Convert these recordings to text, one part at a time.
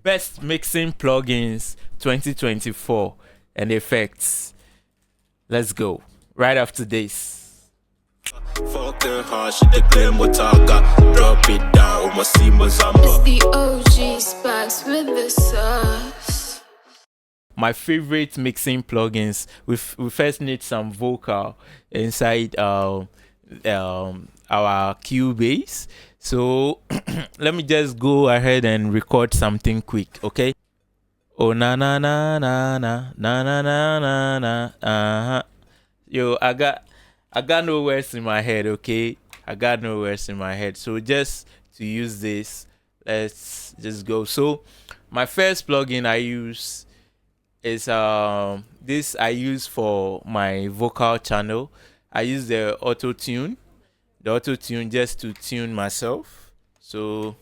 Best mixing plugins 2024 and effects. Let's go. Right after this. Fuck her hard, she declare what I got. Drop it down, my see Mazamba. It's the OG Spice with the sauce. My favorite mixing plugins. We first need some vocal inside our Cubase. So let me just go ahead and record something quick, okay? Oh na na na na na na na na na na. Yo, I got no words in my head, okay? I got no words in my head. So just to use this, let's just go. So my first plugin I use is this I use for my vocal channel. I use the auto tune just to tune myself. So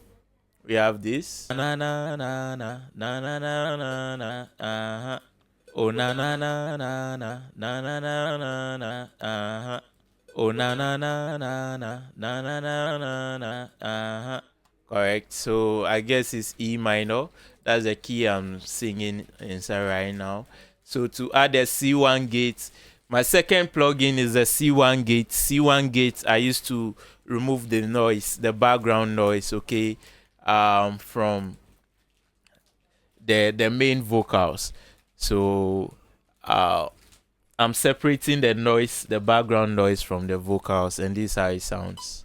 we have this na na na na na na na na na. Oh na na na na na na na na na na. Oh na na na na na na na na na na. Correct. So I guess it's E minor. That's the key I'm singing inside right now. So to add a C1 gate, my second plugin is a C1 gate. C1 gate, I used to remove the noise, the background noise, okay, from the main vocals. So I'm separating the noise, the background noise from the vocals, and this is how it sounds.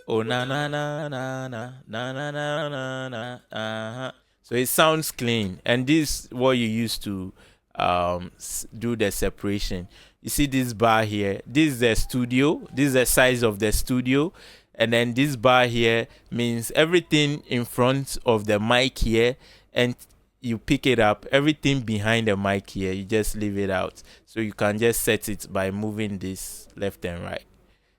Oh na na na na na na na na na na. So it sounds clean, and this is what you use to do the separation. You see this bar here, this is the studio, this is the size of the studio, and then this bar here means everything in front of the mic here, and you pick it up. Everything behind the mic here, you just leave it out. So you can just set it by moving this left and right.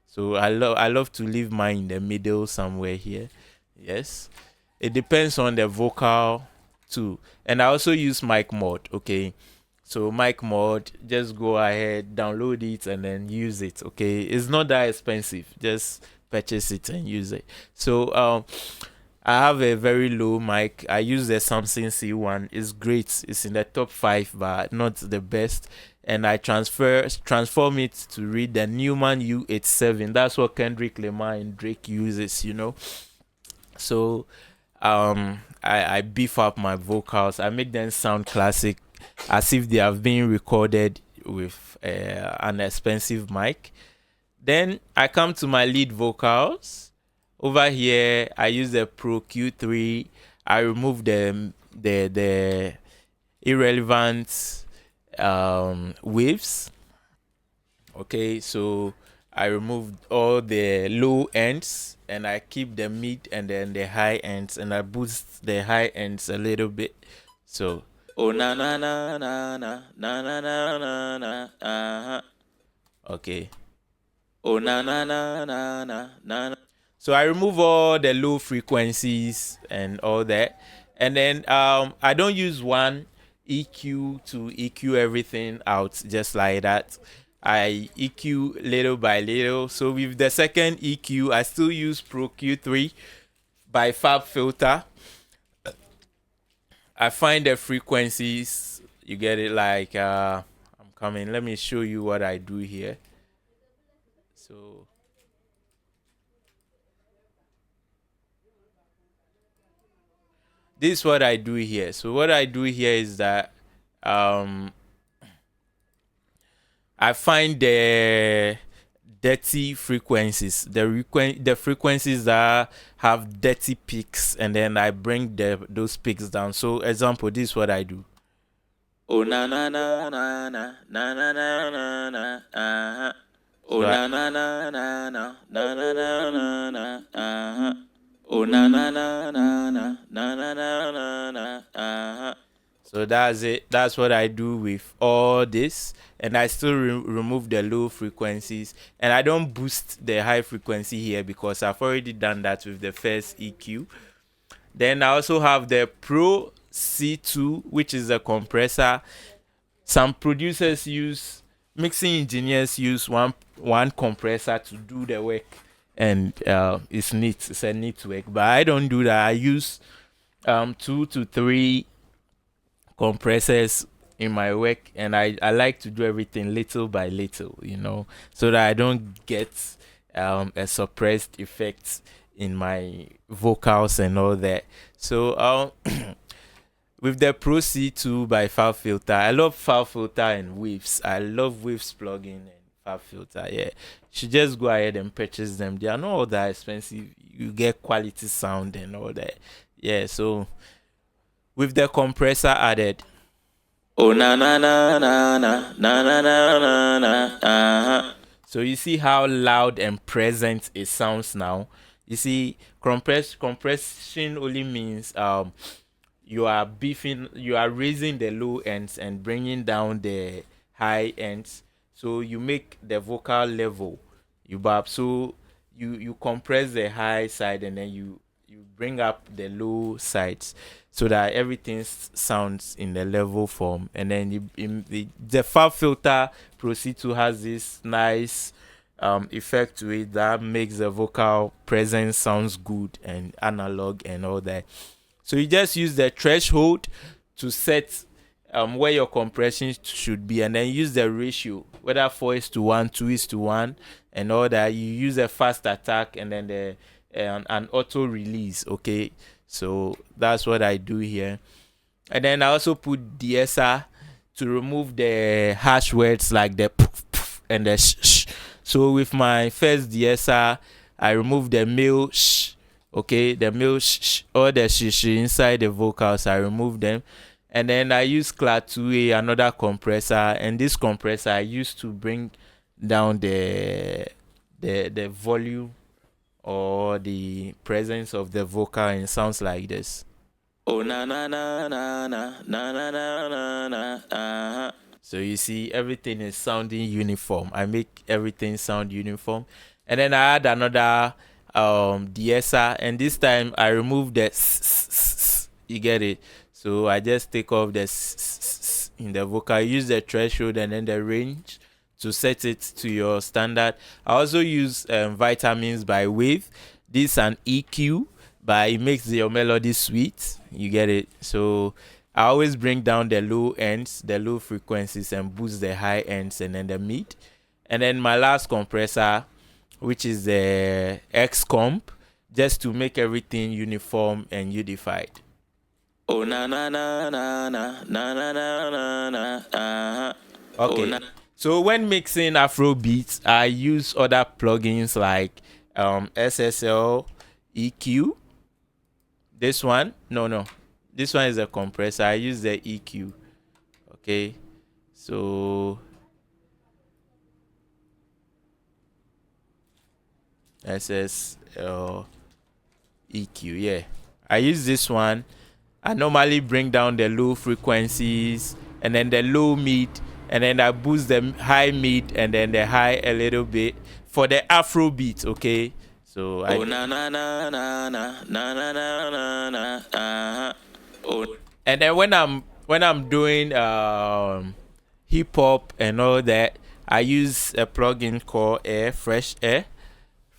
So I love to leave mine in the middle somewhere here. Yes, it depends on the vocal too. And I also use mic mod, okay? So mic mod, just go ahead, download it, and then use it, okay? It's not that expensive. Just purchase it and use it. So I have a very low mic. I use the Samsung C1. It's great. It's in the top 5, but not the best. And I transform it to read the Neumann U87. That's what Kendrick Lamar and Drake uses, you know. So I beef up my vocals. I make them sound classic, as if they have been recorded with an expensive mic. Then I come to my lead vocals. Over here, I use the Pro-Q3. I remove the irrelevant waves. Okay, so I removed all the low ends, and I keep the mid and then the high ends, and I boost the high ends a little bit. So oh na na na na na na na na na na. Okay. Oh na na na na na na. So I remove all the low frequencies and all that, and then I don't use one EQ to EQ everything out just like that. I EQ little by little. So with the second EQ, I still use Pro-Q3 by FabFilter. I find the frequencies, you get it, like I'm coming. Let me show you what I do here. So this is what I do here. So what I do here is that I find the dirty frequencies, the frequencies that have dirty peaks, and then I bring those peaks down. So example, this is what I do. Oh na na na na na na na na na na. Oh na na na na na na na na na na. Oh na na na na na na na na na na. So that's it. That's what I do with all this, and I still remove the low frequencies, and I don't boost the high frequency here because I've already done that with the first EQ. Then I also have the Pro C2, which is a compressor. Some producers use, mixing engineers use one compressor to do the work, and it's neat. It's a neat work, but I don't do that. I use 2 to 3 compressors in my work, and I like to do everything little by little, so that I don't get a suppressed effect in my vocals and all that. So with the Pro C2 by FabFilter, I love FabFilter and Waves. I love Waves plugin and FabFilter. Yeah, you should just go ahead and purchase them. They are not all that expensive. You get quality sound and all that. Yeah, so with the compressor added. Oh na na na na na na na na na na. So you see how loud and present it sounds now. You see, compression only means you are raising the low ends and bringing down the high ends. So you make the vocal level. So you compress the high side, and then you bring up the low sides, so that everything sounds in the level form. And then the FabFilter Pro C2 has this nice effect to it that makes the vocal presence sounds good and analog and all that. So you just use the threshold to set where your compression should be, and then use the ratio, whether 4:1, 2:1, and all that. You use a fast attack and then an auto release. Okay, so that's what I do here. And then I also put DSR to remove the harsh words like the poof, poof and the sh. So with my first DSR, I remove the male sh. Okay, the male sh or the sh inside the vocals, I remove them. And then I use Class 2A, another compressor, and this compressor I used to bring down the volume or the presence of the vocal, and it sounds like this. Oh na na na na na na na na na na. So you see, everything is sounding uniform. I make everything sound uniform. And then I add another DSR, and this time I remove the you get it. So I just take off the in the vocal. I use the threshold and then the range to set it to your standard. I also use Vitamins by Wave. This is an EQ, but it makes your melody sweet. You get it. So I always bring down the low ends, the low frequencies, and boost the high ends and then the mid. And then my last compressor, which is the X comp, just to make everything uniform and unified. Oh na na na na na na na na na na. Okay. So when mixing Afro beats, I use other plugins like SSL EQ. This one, no, this one is a compressor. I use the EQ. Okay, so SSL EQ. Yeah, I use this one. I normally bring down the low frequencies and then the low mid, and then I boost the high mid and then the high a little bit for the Afro beat. Okay, so I na na na na na na na na na na. And then when I'm doing hip hop and all that, I use a plugin called Fresh Air.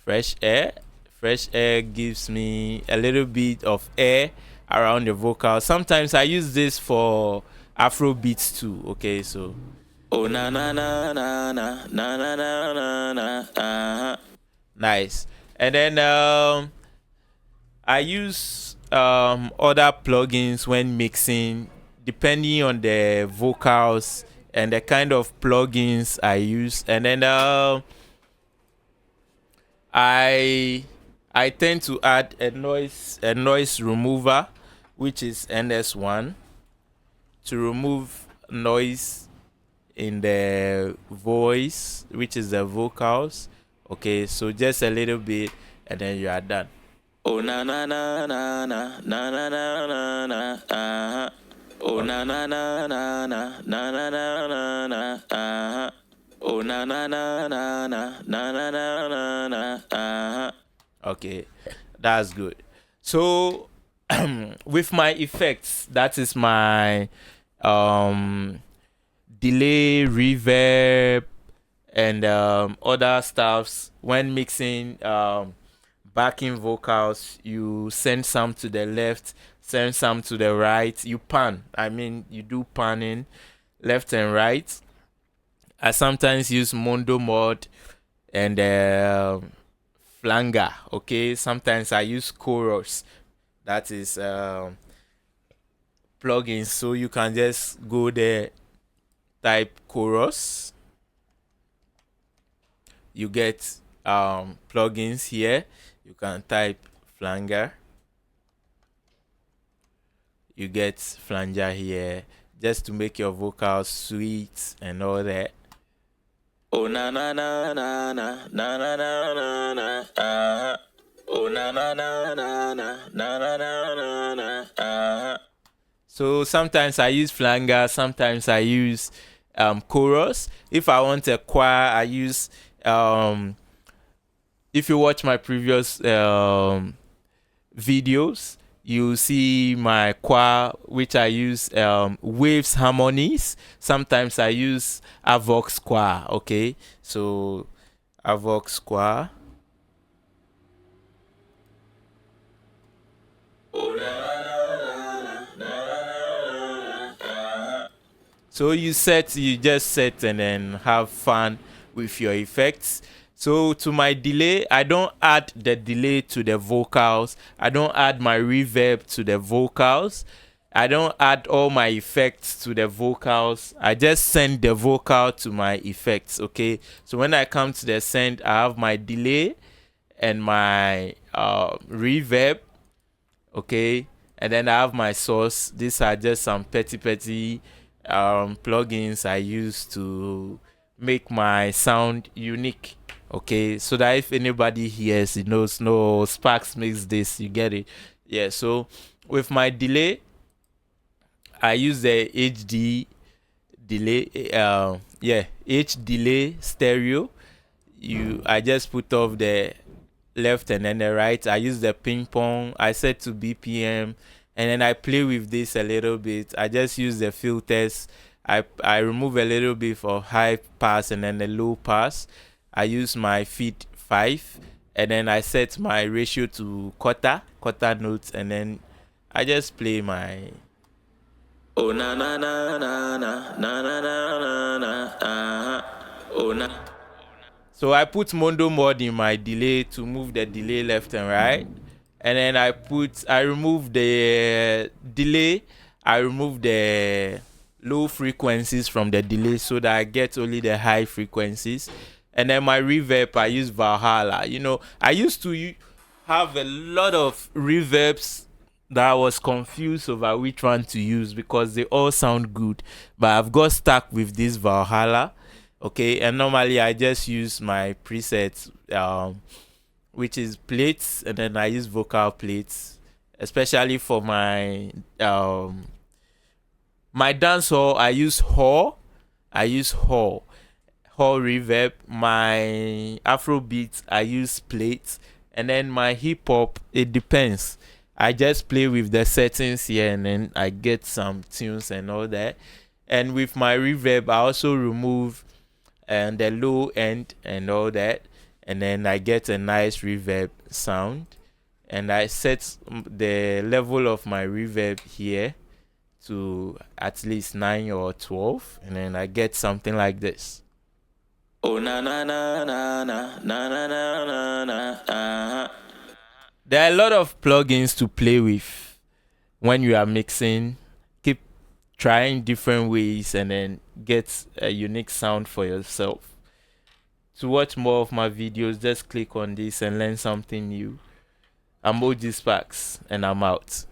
Fresh Air gives me a little bit of air around the vocal. Sometimes I use this for Afro beats too. Okay, so oh na na na na na na na na na na. Nice. And then I use other plugins when mixing, depending on the vocals and the kind of plugins I use. And then I tend to add a noise remover, which is NS1, to remove noise in the voice, which is the vocals. Okay, so just a little bit and then you are done. Oh na na na na na na na na na na. Oh na na na na na na na na na. Oh na na na na na na na na na. Okay, that's good. So with my effects, that is my delay, reverb, and other stuffs. When mixing backing vocals, you send some to the left, send some to the right. You pan. I mean, you do panning left and right. I sometimes use Mondo Mod and Flanger. Okay, sometimes I use Chorus. That is plugins. So you can just go there, type Chorus. You get plugins here. You can type Flanger. You get Flanger here, just to make your vocals sweet and all that. Oh na na na na na na na na na oh na na na na na na na na So sometimes I use Flanger, sometimes I use Chorus. If I want a choir, I use if you watch my previous videos, you see my choir, which I use waves harmonies. Sometimes I use Avox choir. Okay, so Avox choir. So you just set and then have fun with your effects. So to my delay, I don't add the delay to the vocals. I don't add my reverb to the vocals. I don't add all my effects to the vocals. I just send the vocal to my effects, okay? So when I come to the send, I have my delay and my reverb, okay? And then I have my source. These are just some petty plugins I use to make my sound unique. Okay, so that if anybody hears, it knows, no, Sparks makes this, you get it. Yeah, so with my delay, I use the HD delay, H delay stereo. I just put off the left and then the right. I use the ping pong. I set to BPM, and then I play with this a little bit. I just use the filters. I remove a little bit for high pass and then the low pass. I use my feed 5, and then I set my ratio to quarter notes, and then I just play my oh na na na na na na na na na oh na. So I put Mondo Mod in my delay to move the delay left and right, and then I remove the delay. I remove the low frequencies from the delay so that I get only the high frequencies. And then my reverb, I use Valhalla. You know, I used to have a lot of reverbs that I was confused over which one to use because they all sound good. But I've got stuck with this Valhalla. Okay, and normally I just use my presets, which is plates, and then I use vocal plates, especially for my my dancehall. I use Hall reverb. My Afrobeat, I use plates, and then my hip hop, it depends. I just play with the settings here, and then I get some tunes and all that. And with my reverb, I also remove the low end and all that, and then I get a nice reverb sound. And I set the level of my reverb here to at least 9 or 12, and then I get something like this. Oh na na na na na na na na na. There are a lot of plugins to play with when you are mixing. Keep trying different ways and then get a unique sound for yourself. To watch more of my videos, just click on this and learn something new. I'm OG Sparks, and I'm out.